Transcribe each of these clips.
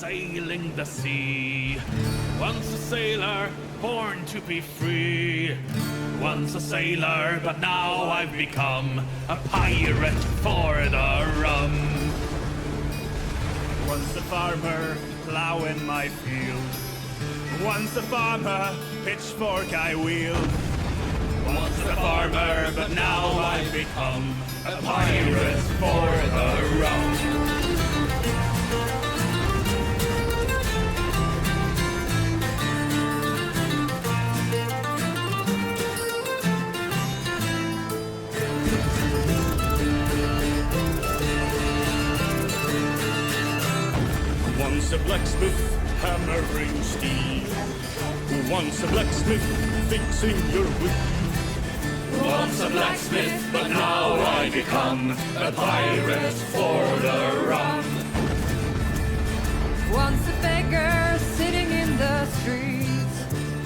sailing the sea. Once a sailor, born to be free. Once a sailor, but now I've become a pirate for the rum. Once a farmer, plowing my field. Once a farmer, pitchfork I wield. Once a farmer, but now I've become a pirate for the rum. Once a blacksmith hammering steel. Once a blacksmith fixing your whip. Once a blacksmith, but now I become a pirate for the rum. Once a beggar sitting in the streets.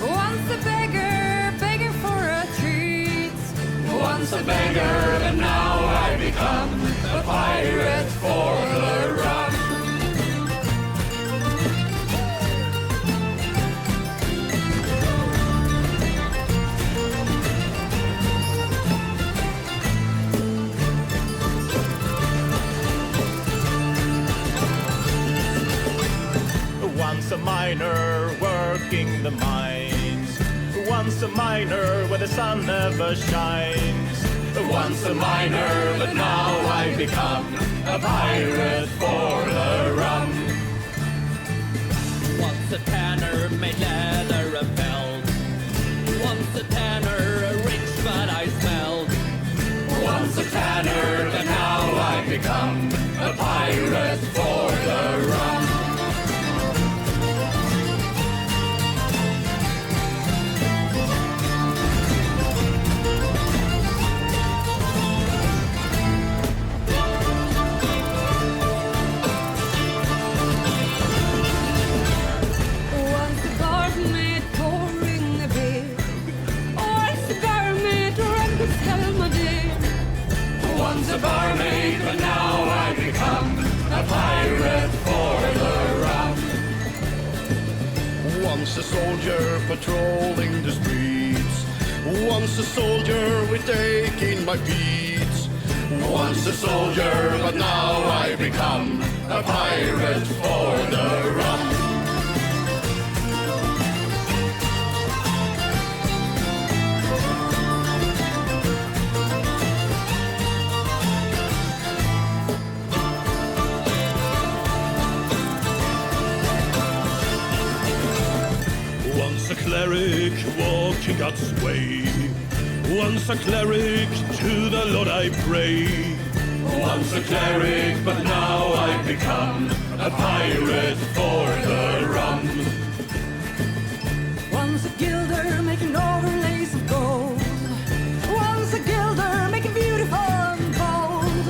Once a beggar begging for a treat. Once a beggar, but now I become a pirate for the rum. Once a miner working the mines. Once a miner where the sun never shines. Once a miner, but now I've become a pirate for the rum. Once a tanner made leather and felt. Once a tanner, rich but I smelled. Once a tanner, but now I've become a pirate for the rum. Once a barmaid, but now I've become a pirate for the rum. Once a soldier patrolling the streets. Once a soldier with take in my beats. Once a soldier, but now I've become a pirate for the rum. Once a cleric walking God's way. Once a cleric, to the Lord I pray. Once a cleric, but now I've become a pirate for the rum. Once a gilder making overlays of gold. Once a gilder making beautiful and bold.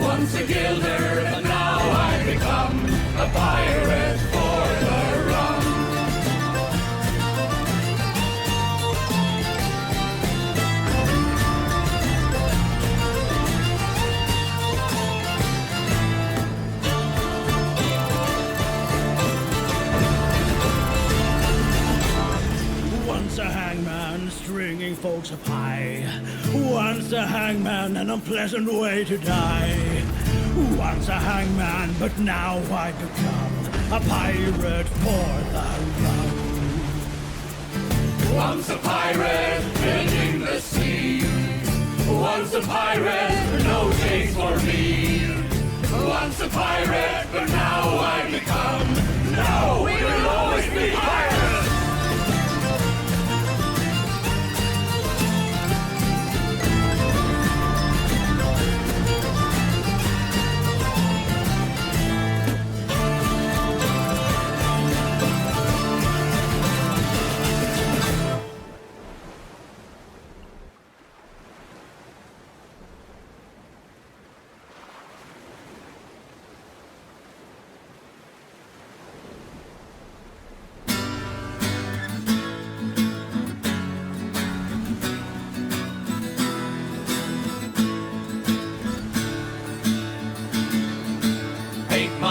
Once a gilder, but now I've become a pirate for the rum. Once a hangman stringing folks up high. Once a hangman, an unpleasant way to die. Once a hangman, but now I become a pirate for the rum. Once a pirate, pillaging the sea. Once a pirate, no chase for me. Once a pirate, but now I become. No, we will always be pirates.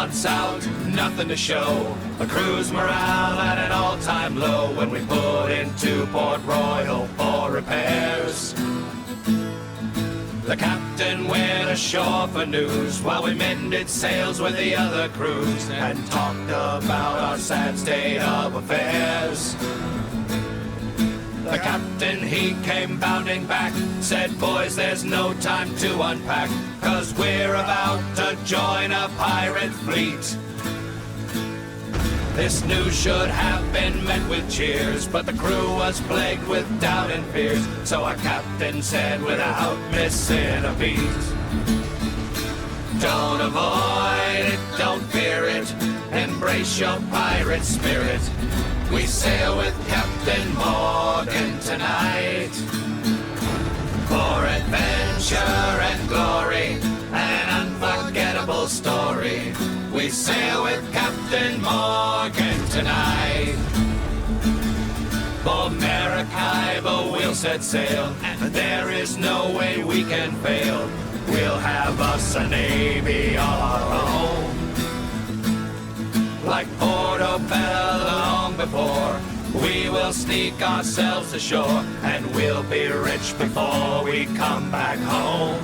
months out, nothing to show. The crew's morale at an all-time low when we put into Port Royal for repairs. The captain went ashore for news while we mended sails with the other crews and talked about our sad state of affairs. The captain, he came bounding back, said, boys, there's no time to unpack, 'cause we're about to join a pirate fleet. This news should have been met with cheers, but the crew was plagued with doubt and fears, so our captain said without missing a beat, don't avoid it, don't fear it, embrace your pirate spirit. We sail with Captain Morgan tonight for adventure and glory and an unforgettable story. We sail with Captain Morgan tonight. For Maracaibo we'll set sail, and there is no way we can fail. We'll have us a navy all our own, like Portobello long before. We will sneak ourselves ashore, and we'll be rich before we come back home.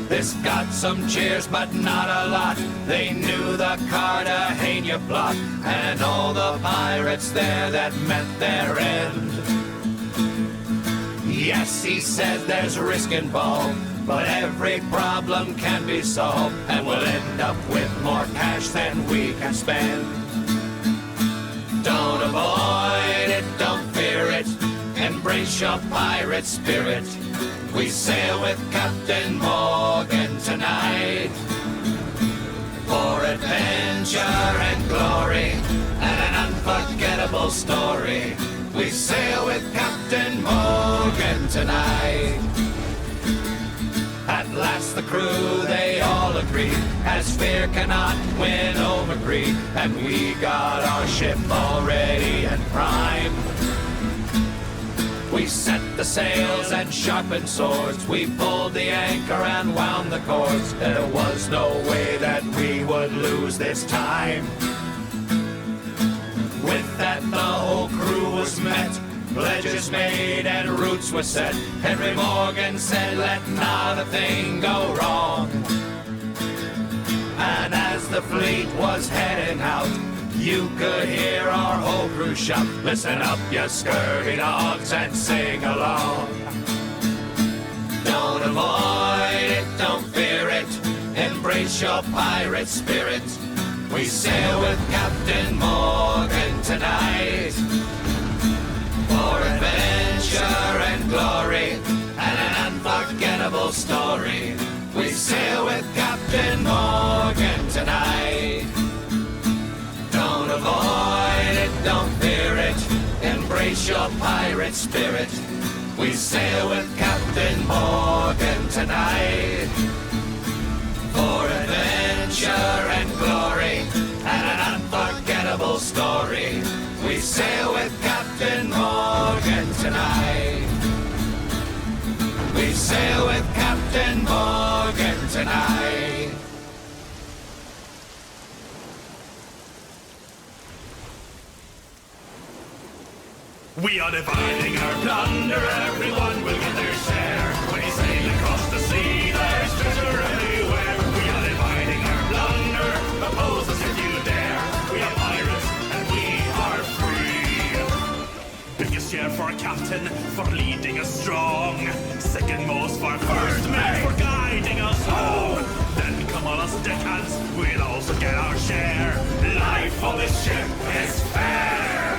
This got some cheers, but not a lot. They knew the Cartagena plot, and all the pirates there that met their end. Yes, he said there's risk involved, but every problem can be solved, and we'll end up with more cash than we can spend. Don't avoid it, don't fear it, embrace your pirate spirit. We sail with Captain Morgan tonight for adventure and glory and an unforgettable story. We sail with Captain Morgan tonight. At last the crew, they all agreed, as fear cannot win over greed, and we got our ship all ready and prime. We set the sails and sharpened swords, we pulled the anchor and wound the cords. There was no way that we would lose this time. With that the whole crew was met, pledges made and routes were set. Henry Morgan said, let not a thing go wrong. And as the fleet was heading out, you could hear our whole crew shout, listen up, you scurvy dogs, and sing along. Don't avoid it, don't fear it, embrace your pirate spirit. We sail with Captain Morgan tonight for adventure and glory and an unforgettable story. We sail with Captain Morgan tonight. Don't avoid it, don't fear it, embrace your pirate spirit. We sail with Captain Morgan tonight for adventure and glory and an unforgettable story. We sail with Captain Morgan tonight. We sail with Captain Morgan tonight. We are dividing our plunder, everyone will get their share. When you sail across the sea, there's treasure everywhere. We are dividing our plunder, oppose us if you dare. We are pirates and we are free. Biggest share for captain, for leading us strong. Second most for first mate, for guiding us home. Then come on us deckhands, we'll also get our share. Life on this ship is fair.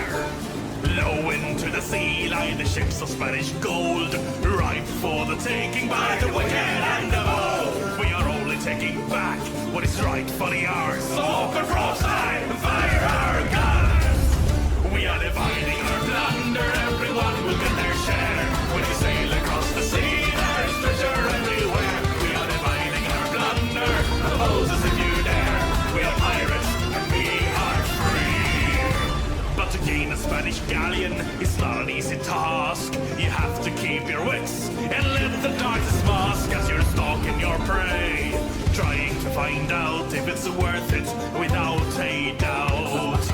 Low into the sea lie the ships of Spanish gold, ripe for the taking by the wicked and the bold. We are only taking back what is rightfully ours. So open broadside and fire our guns. We are dividing our plunder, everyone will get their share. When you sail across the sea, there's treasure everywhere. We are dividing our plunder, oppose us if you dare. We are pirates and we are free. But to gain a Spanish galleon is not an easy task. You have to keep your wits and live the darkest mask as you're stalking your prey, trying to find find out if it's worth it without a doubt.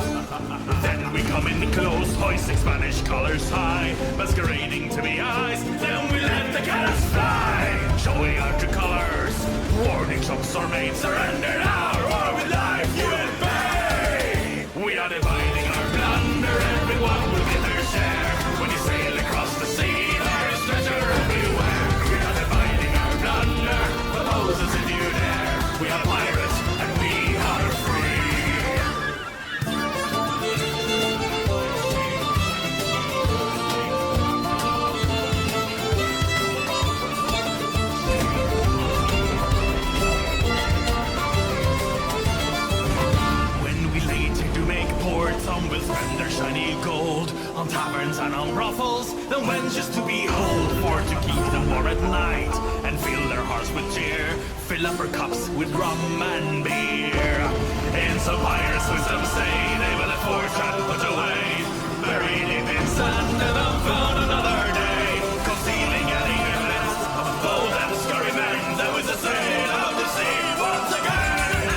Then we come in close, hoisting Spanish colors high, masquerading to be eyes. Then we let the cannons fly, showing our true colors. Warning shots are made, surrender now, or with life you will pay. We are dividing our plunder, everyone will get their share. When you sail across the sea, there is treasure everywhere. We are dividing our plunder, for Moses if you dare. We are pirates, and we are free. Some will spend their shiny gold on taverns and on brothels, the wenches to behold, for to keep them warm at night and fill their hearts with cheer. Fill up her cups with rum and beer. In some pirates' wisdom say they will have fortune put away, buried deep in sand and unfound another day, concealing any evidence of bold and scurry men. There was a sail out to sea once again.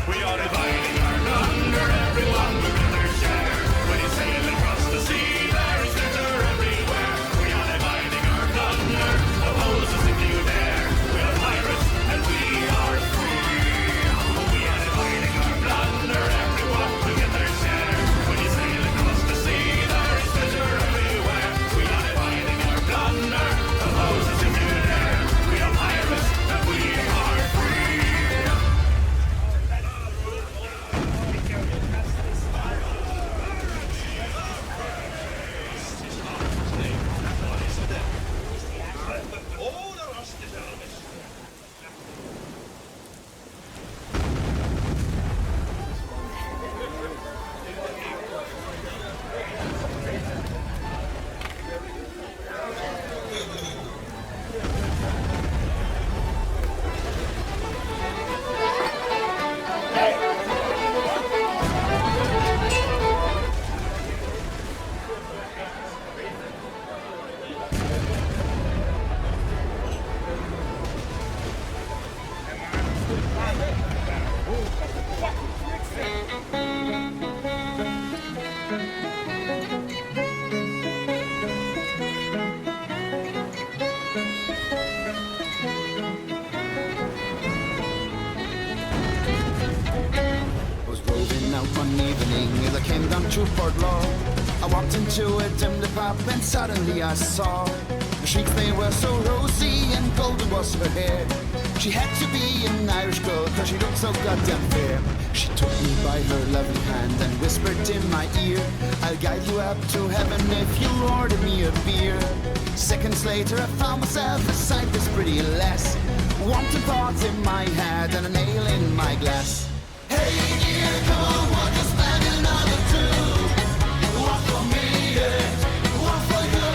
We are dividing our plunder, everyone will get their share. When you sail across the sea, there is treasure everywhere. We are dividing our plunder, oppose us if you dare. We are pirates and we are free. We are dividing our plunder, everyone will get their share. When you sail across the sea, there is treasure everywhere. We are dividing our plunder, oppose us if you dare. We are pirates and we are free. Was roving out one evening as I came down to Port Law. I walked into a dimly pub and suddenly I saw the cheeks, they were so rosy and golden was her hair. She had to be an Irish girl cause she looked so goddamn fair. She took me by her lovely hand and whispered in my ear, I'll guide you up to heaven if you'll order me a beer. Seconds later I found myself beside this pretty lass, wanting thoughts in my head and a nail in my glass. Hey dear, come on, won't you spend another two? What for me, yeah, what for you?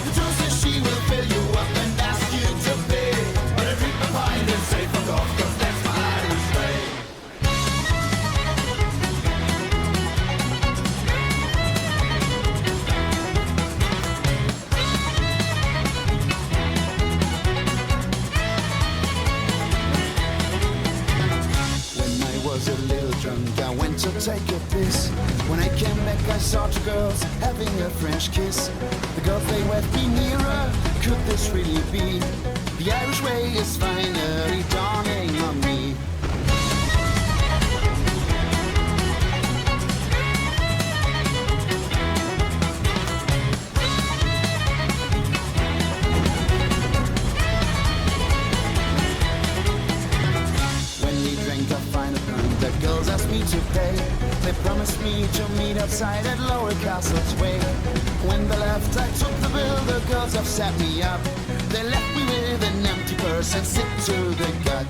The truth is she will fill you up and ask you to pay. But I drink my pint and say fuck off, cause that's my Irish way. Was a little drunk, I went to take a piss. When I came back I saw two girls having a French kiss. The girls they waved me nearer, could this really be? The Irish way is finally dawning on me. The girls asked me to pay. They promised me to meet outside at Lower Castle's Way. When they left, I took the bill. The girls have set me up. They left me with an empty purse and sick to the gut.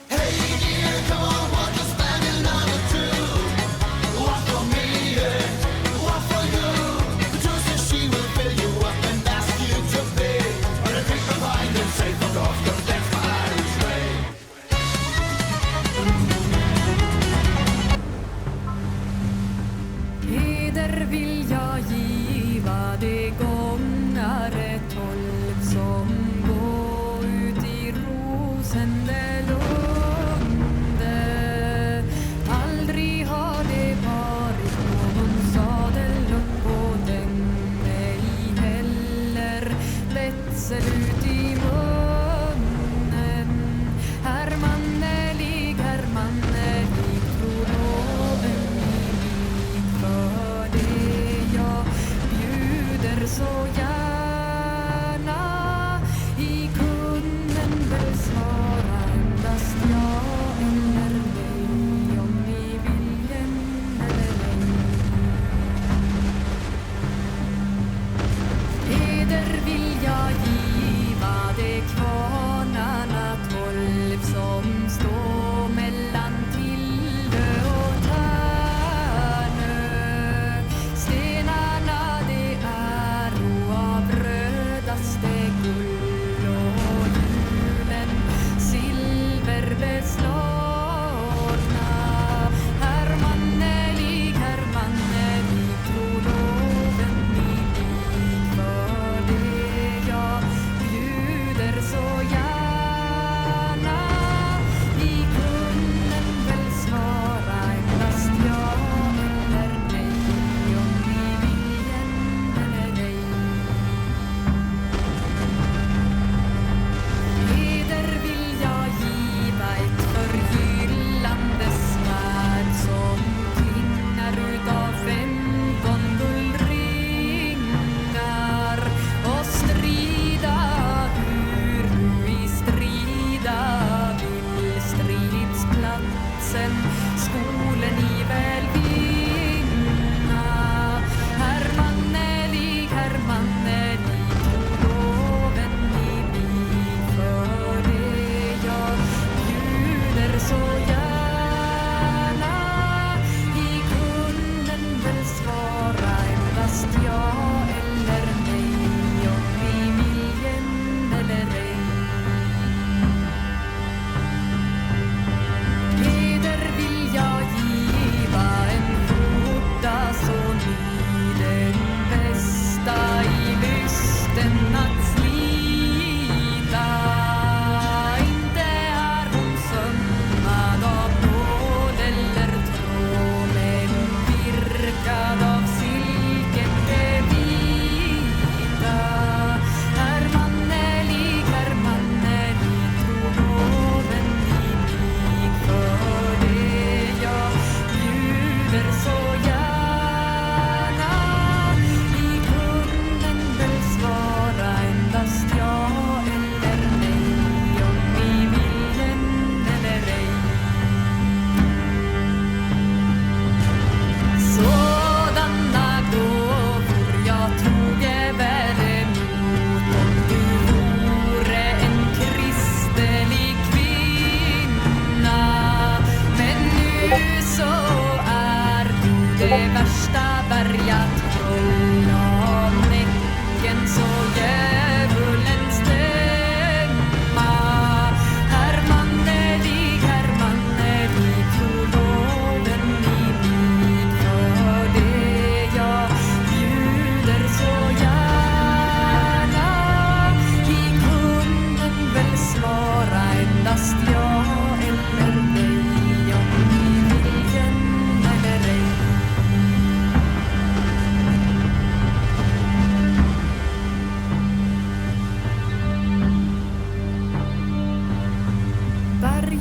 Hey dear, come on, won't you spend another two? What for me, yeah, what for you? The truth is she will fill you up and ask you to pay. But I drink my wine and say fuck off, cause that's my Irish way. Heder vill jag giva det gångare tolk som gå ut i rosende luft.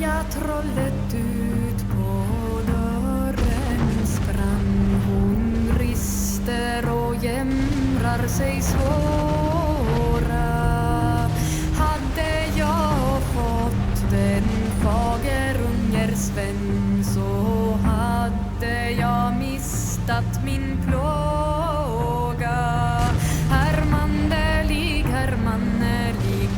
ja trollet ut på dörren sprang. Hon rister och jämrar sig svåra. Hade jag fått den fagerungers vän så hade jag mistat min plåga. Hermannelig,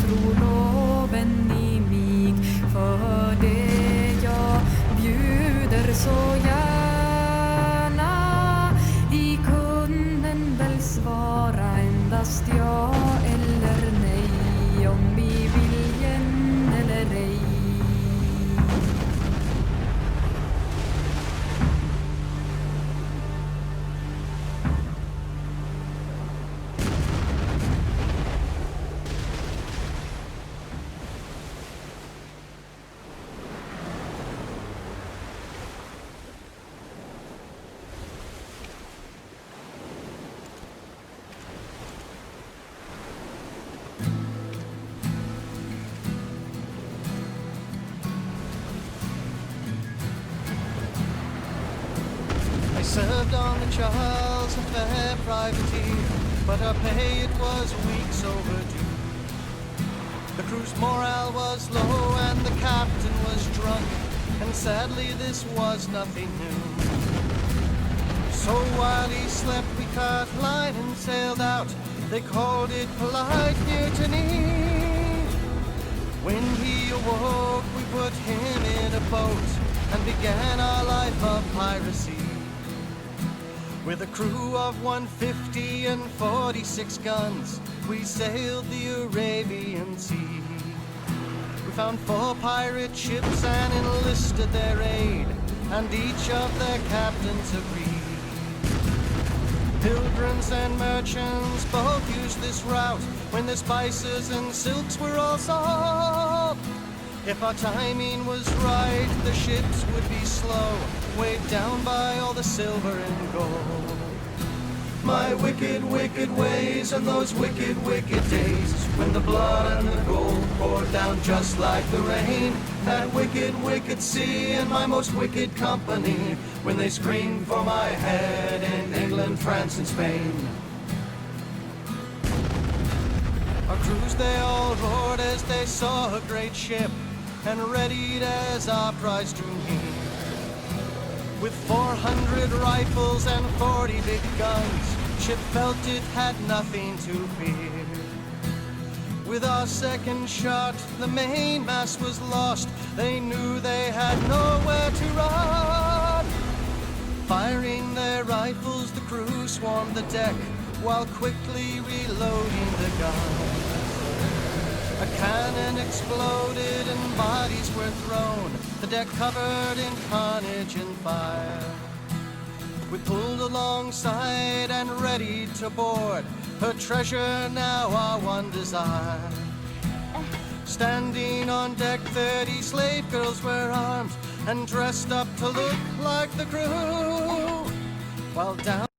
tro loven i mig för det jag bjuder så gärna. I kunden väl svara endast ja eller nej om vi viljen eller ej. I served on the Charles, a fair privateer, but her pay it was weeks overdue. The crew's morale was low and the captain was drunk, and sadly this was nothing new. So while he slept we cut line and sailed out. They called it polite mutiny. When he awoke we put him in a boat and began our life of piracy. With a crew of 150 and 46 guns, we sailed the Arabian Sea. We found 4 pirate ships and enlisted their aid, and each of their captains agreed. Pilgrims and merchants both used this route when the spices and silks were all sold. If our timing was right, the ships would be slow, weighed down by all the silver and gold. My wicked, wicked ways and those wicked, wicked days, when the blood and the gold poured down just like the rain. That wicked, wicked sea and my most wicked company, when they screamed for my head in England, France and Spain. Our crews they all roared as they saw a great ship, and readied as our prize drew near. With 400 rifles and 40 big guns, ship felt it had nothing to fear. With our second shot, the mainmast was lost. They knew they had nowhere to run. Firing their rifles, the crew swarmed the deck, while quickly reloading the guns. A cannon exploded and bodies were thrown, the deck covered in carnage and fire. We pulled alongside and ready to board, her treasure now our one desire. Standing on deck 30 slave girls were armed and dressed up to look like the crew, while down